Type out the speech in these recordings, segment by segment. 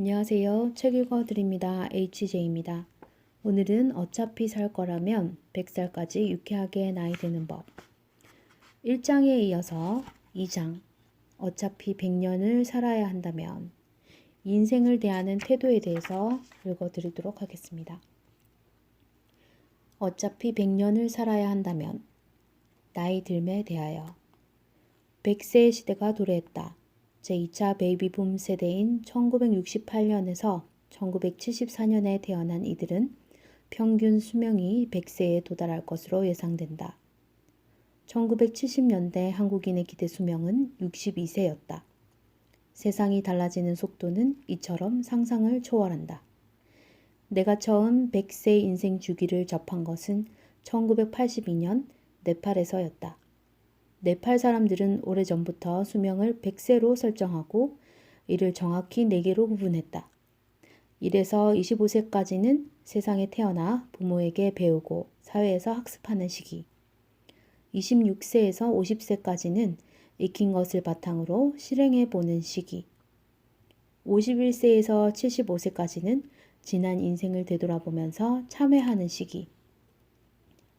안녕하세요. 책 읽어드립니다. HJ입니다. 오늘은 어차피 살 거라면 100살까지 유쾌하게 나이 드는 법 1장에 이어서 2장 어차피 100년을 살아야 한다면 인생을 대하는 태도에 대해서 읽어드리도록 하겠습니다. 어차피 100년을 살아야 한다면 나이 듦에 대하여 100세의 시대가 도래했다. 제2차 베이비붐 세대인 1968년에서 1974년에 태어난 이들은 평균 수명이 100세에 도달할 것으로 예상된다. 1970년대 한국인의 기대 수명은 62세였다. 세상이 달라지는 속도는 이처럼 상상을 초월한다. 내가 처음 100세 인생 주기를 접한 것은 1982년 네팔에서였다. 네팔 사람들은 오래전부터 수명을 100세로 설정하고 이를 정확히 4개로 구분했다. 1에서 25세까지는 세상에 태어나 부모에게 배우고 사회에서 학습하는 시기. 26세에서 50세까지는 익힌 것을 바탕으로 실행해 보는 시기. 51세에서 75세까지는 지난 인생을 되돌아보면서 참회하는 시기.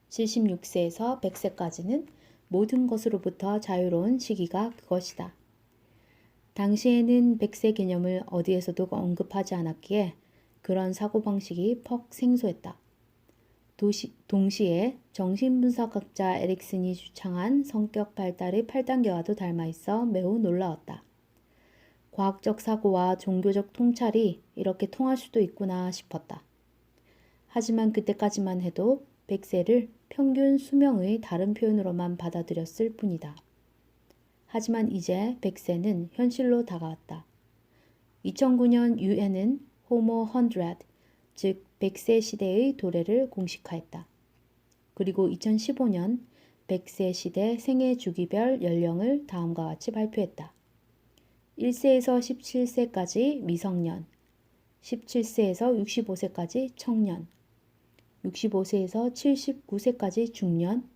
76세에서 100세까지는 모든 것으로부터 자유로운 시기가 그것이다. 당시에는 100세 개념을 어디에서도 언급하지 않았기에 그런 사고방식이 퍽 생소했다. 동시에 정신분석학자 에릭슨이 주창한 성격 발달의 8단계와도 닮아있어 매우 놀라웠다. 과학적 사고와 종교적 통찰이 이렇게 통할 수도 있구나 싶었다. 하지만 그때까지만 해도 100세를 평균 수명의 다른 표현으로만 받아들였을 뿐이다. 하지만 이제 100세는 현실로 다가왔다. 2009년 유엔은 호모 100, 즉 100세 시대의 도래를 공식화했다. 그리고 2015년 100세 시대 생애 주기별 연령을 다음과 같이 발표했다. 1세에서 17세까지 미성년, 17세에서 65세까지 청년, 65세에서 79세까지 중년,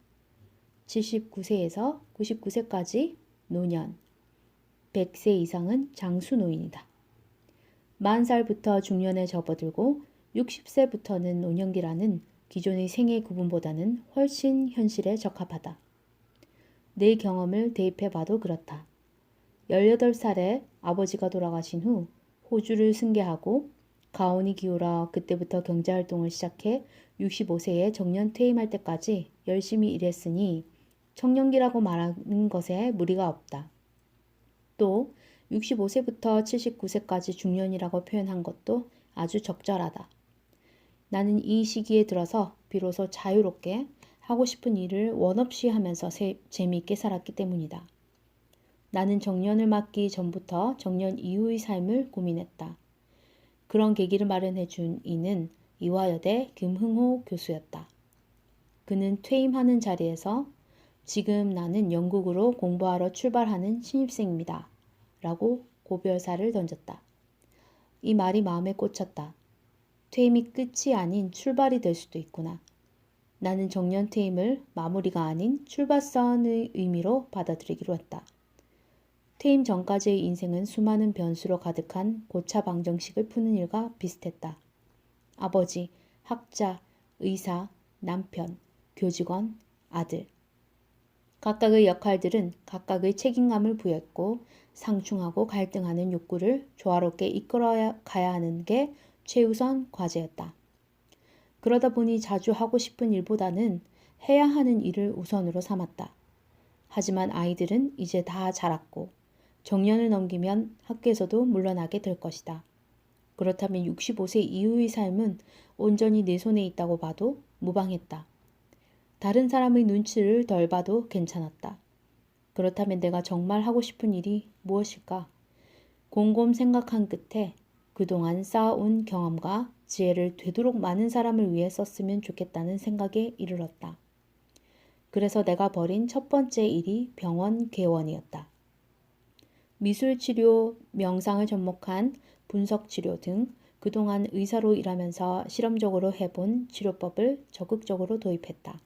79세에서 99세까지 노년, 100세 이상은 장수노인이다. 40살부터 중년에 접어들고 60세부터는 노년기라는 기존의 생애 구분보다는 훨씬 현실에 적합하다. 내 경험을 대입해봐도 그렇다. 18살에 아버지가 돌아가신 후 호주를 승계하고 가온이 기울어 그때부터 경제활동을 시작해 65세에 정년 퇴임할 때까지 열심히 일했으니 청년기라고 말하는 것에 무리가 없다. 또 65세부터 79세까지 중년이라고 표현한 것도 아주 적절하다. 나는 이 시기에 들어서 비로소 자유롭게 하고 싶은 일을 원없이 하면서 재미있게 살았기 때문이다. 나는 정년을 맞기 전부터 정년 이후의 삶을 고민했다. 그런 계기를 마련해 준 이는 이화여대 김흥호 교수였다. 그는 퇴임하는 자리에서 지금 나는 영국으로 공부하러 출발하는 신입생입니다. 라고 고별사를 던졌다. 이 말이 마음에 꽂혔다. 퇴임이 끝이 아닌 출발이 될 수도 있구나. 나는 정년 퇴임을 마무리가 아닌 출발선의 의미로 받아들이기로 했다. 퇴임 전까지의 인생은 수많은 변수로 가득한 고차 방정식을 푸는 일과 비슷했다. 아버지, 학자, 의사, 남편, 교직원, 아들. 각각의 역할들은 각각의 책임감을 부여했고 상충하고 갈등하는 욕구를 조화롭게 이끌어 가야 하는 게 최우선 과제였다. 그러다 보니 자주 하고 싶은 일보다는 해야 하는 일을 우선으로 삼았다. 하지만 아이들은 이제 다 자랐고 정년을 넘기면 학교에서도 물러나게 될 것이다. 그렇다면 65세 이후의 삶은 온전히 내 손에 있다고 봐도 무방했다. 다른 사람의 눈치를 덜 봐도 괜찮았다. 그렇다면 내가 정말 하고 싶은 일이 무엇일까? 곰곰 생각한 끝에 그동안 쌓아온 경험과 지혜를 되도록 많은 사람을 위해 썼으면 좋겠다는 생각에 이르렀다. 그래서 내가 벌인 첫 번째 일이 병원 개원이었다. 미술치료, 명상을 접목한 분석치료 등 그동안 의사로 일하면서 실험적으로 해본 치료법을 적극적으로 도입했다.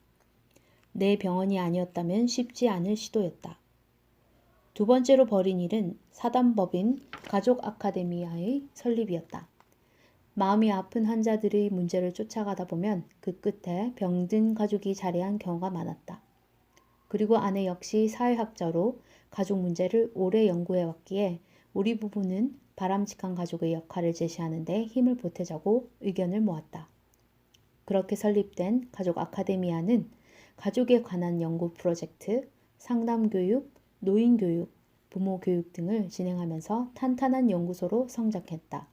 내 병원이 아니었다면 쉽지 않을 시도였다. 두 번째로 벌인 일은 사단법인 가족 아카데미아의 설립이었다. 마음이 아픈 환자들의 문제를 쫓아가다 보면 그 끝에 병든 가족이 자리한 경우가 많았다. 그리고 아내 역시 사회학자로 가족 문제를 오래 연구해왔기에 우리 부부는 바람직한 가족의 역할을 제시하는 데 힘을 보태자고 의견을 모았다. 그렇게 설립된 가족 아카데미아는 가족에 관한 연구 프로젝트, 상담교육, 노인교육, 부모교육 등을 진행하면서 탄탄한 연구소로 성장했다.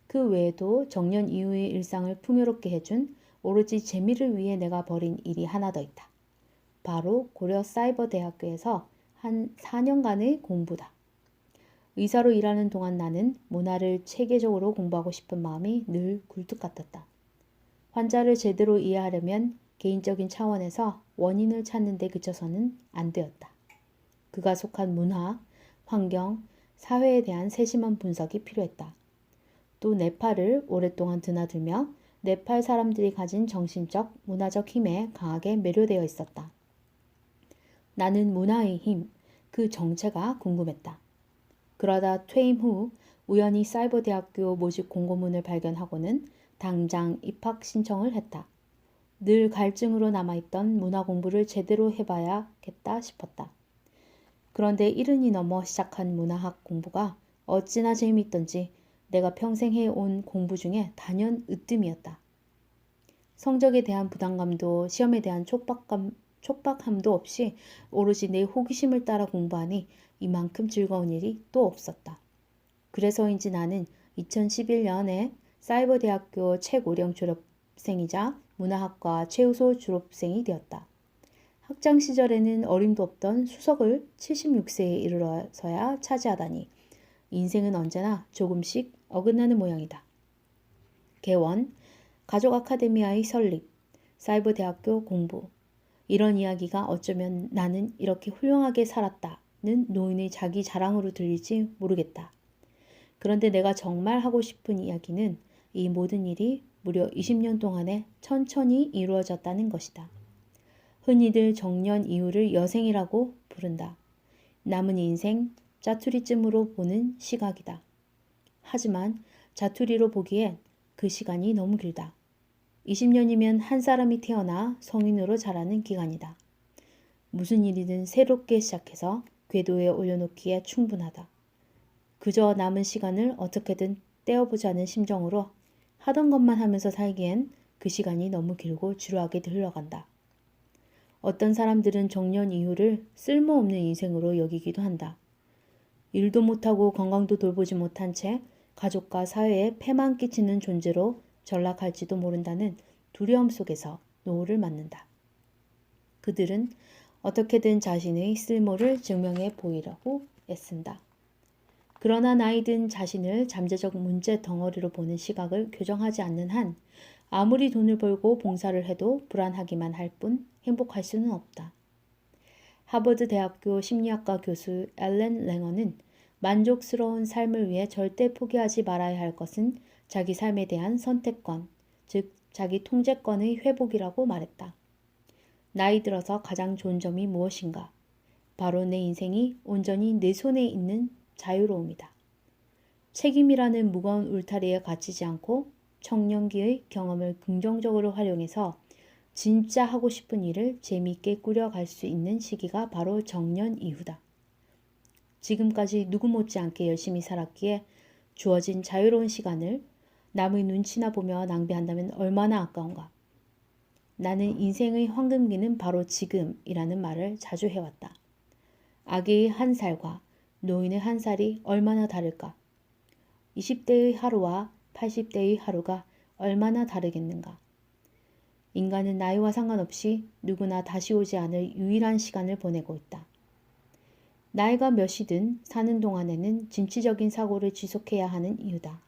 그 외에도 정년 이후의 일상을 풍요롭게 해준 오로지 재미를 위해 내가 벌인 일이 하나 더 있다. 바로 고려사이버대학교에서 한 4년간의 공부다. 의사로 일하는 동안 나는 문화를 체계적으로 공부하고 싶은 마음이 늘 굴뚝 같았다. 환자를 제대로 이해하려면 개인적인 차원에서 원인을 찾는 데 그쳐서는 안 되었다. 그가 속한 문화, 환경, 사회에 대한 세심한 분석이 필요했다. 또 네팔을 오랫동안 드나들며 네팔 사람들이 가진 정신적, 문화적 힘에 강하게 매료되어 있었다. 나는 문화의 힘, 그 정체가 궁금했다. 그러다 퇴임 후 우연히 사이버대학교 모집 공고문을 발견하고는 당장 입학 신청을 했다. 늘 갈증으로 남아있던 문화 공부를 제대로 해봐야겠다 싶었다. 그런데 70이 넘어 시작한 문화학 공부가 어찌나 재미있던지 내가 평생 해온 공부 중에 단연 으뜸이었다. 성적에 대한 부담감도 시험에 대한 촉박함도 없이 오로지 내 호기심을 따라 공부하니 이만큼 즐거운 일이 또 없었다. 그래서인지 나는 2011년에 사이버대학교 최고령 졸업생이자 문화학과 최우수 졸업생이 되었다. 학창 시절에는 어림도 없던 수석을 76세에 이르러서야 차지하다니 인생은 언제나 조금씩 어긋나는 모양이다. 개원, 가족 아카데미아의 설립, 사이버대학교 공부, 이런 이야기가 어쩌면 나는 이렇게 훌륭하게 살았다는 노인의 자기 자랑으로 들릴지 모르겠다. 그런데 내가 정말 하고 싶은 이야기는 이 모든 일이 무려 20년 동안에 천천히 이루어졌다는 것이다. 흔히들 정년 이후를 여생이라고 부른다. 남은 인생 짜투리쯤으로 보는 시각이다. 하지만 자투리로 보기엔 그 시간이 너무 길다. 20년이면 한 사람이 태어나 성인으로 자라는 기간이다. 무슨 일이든 새롭게 시작해서 궤도에 올려놓기에 충분하다. 그저 남은 시간을 어떻게든 떼어보자는 심정으로 하던 것만 하면서 살기엔 그 시간이 너무 길고 지루하게 흘러간다. 어떤 사람들은 정년 이후를 쓸모없는 인생으로 여기기도 한다. 일도 못하고 건강도 돌보지 못한 채 가족과 사회에 폐만 끼치는 존재로 전락할지도 모른다는 두려움 속에서 노후를 맞는다. 그들은 어떻게든 자신의 쓸모를 증명해 보이려고 애쓴다. 그러나 나이 든 자신을 잠재적 문제 덩어리로 보는 시각을 교정하지 않는 한 아무리 돈을 벌고 봉사를 해도 불안하기만 할 뿐 행복할 수는 없다. 하버드 대학교 심리학과 교수 앨런 랭어는 만족스러운 삶을 위해 절대 포기하지 말아야 할 것은 자기 삶에 대한 선택권, 즉 자기 통제권의 회복이라고 말했다. 나이 들어서 가장 좋은 점이 무엇인가? 바로 내 인생이 온전히 내 손에 있는 자유로움이다. 책임이라는 무거운 울타리에 갇히지 않고 청년기의 경험을 긍정적으로 활용해서 진짜 하고 싶은 일을 재미있게 꾸려갈 수 있는 시기가 바로 정년 이후다. 지금까지 누구 못지않게 열심히 살았기에 주어진 자유로운 시간을 남의 눈치나 보며 낭비한다면 얼마나 아까운가. 나는 인생의 황금기는 바로 지금이라는 말을 자주 해왔다. 아기의 한 살과 노인의 한 살이 얼마나 다를까? 20대의 하루와 80대의 하루가 얼마나 다르겠는가? 인간은 나이와 상관없이 누구나 다시 오지 않을 유일한 시간을 보내고 있다. 나이가 몇이든 사는 동안에는 진취적인 사고를 지속해야 하는 이유다.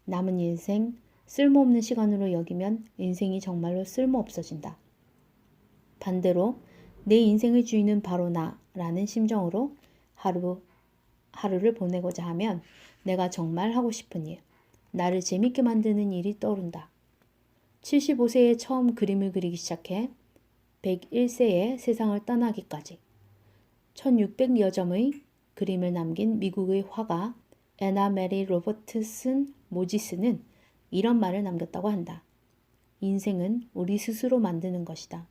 남은 인생 쓸모없는 시간으로 여기면 인생이 정말로 쓸모없어진다. 반대로 내 인생의 주인은 바로 나라는 심정으로 하루를 보내고자 하면 내가 정말 하고 싶은 일, 나를 재밌게 만드는 일이 떠오른다. 75세에 처음 그림을 그리기 시작해 101세에 세상을 떠나기까지 1600여 점의 그림을 남긴 미국의 화가 애나 메리 로버트슨 모지스는 이런 말을 남겼다고 한다. 인생은 우리 스스로 만드는 것이다.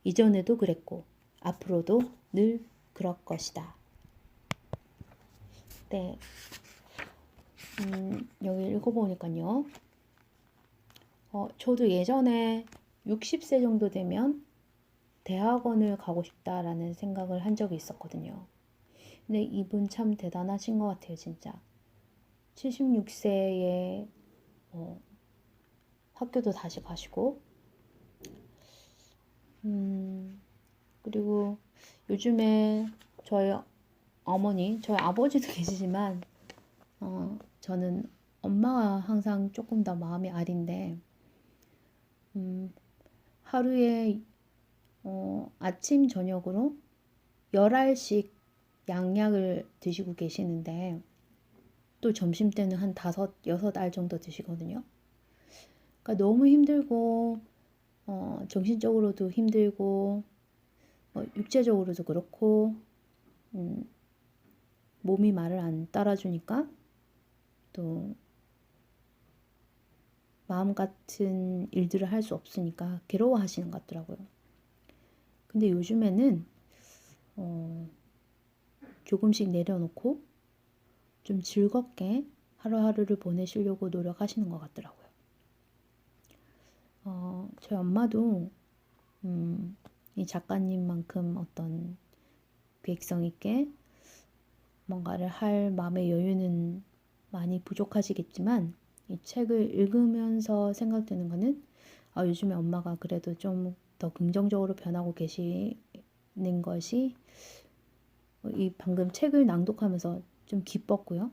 이전에도 그랬고 앞으로도 늘 그럴 것이다. 네, 여기 읽어보니까요. 저도 예전에 60세 정도 되면 대학원을 가고 싶다라는 생각을 한 적이 있었거든요. 근데 이분 참 대단하신 것 같아요, 진짜. 76세에 학교도 다시 가시고, 그리고 요즘에 저희 저희 아버지도 계시지만, 저는 엄마가 항상 조금 더 마음이 아린데, 하루에 아침 저녁으로 10알씩 양약을 드시고 계시는데 또 점심 때는 한 5-6알 정도 드시거든요. 그러니까 너무 힘들고 정신적으로도 힘들고 육체적으로도 그렇고 몸이 말을 안 따라주니까 또 마음 같은 일들을 할 수 없으니까 괴로워하시는 것 같더라고요. 근데 요즘에는 조금씩 내려놓고 좀 즐겁게 하루하루를 보내시려고 노력하시는 것 같더라고요. 저희 엄마도 이 작가님만큼 어떤 계획성 있게 뭔가를 할 마음의 여유는 많이 부족하시겠지만 이 책을 읽으면서 생각되는 거는 요즘에 엄마가 그래도 좀 더 긍정적으로 변하고 계시는 것이 이 방금 책을 낭독하면서 좀 기뻤고요.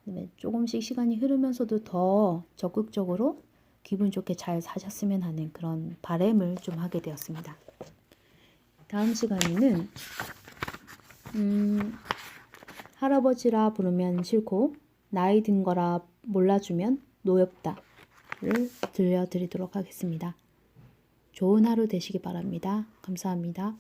그다음에 조금씩 시간이 흐르면서도 더 적극적으로 기분 좋게 잘 사셨으면 하는 그런 바람을 좀 하게 되었습니다. 다음 시간에는 할아버지라 부르면 싫고 나이 든 거라 몰라주면 노엽다를 들려드리도록 하겠습니다. 좋은 하루 되시기 바랍니다. 감사합니다.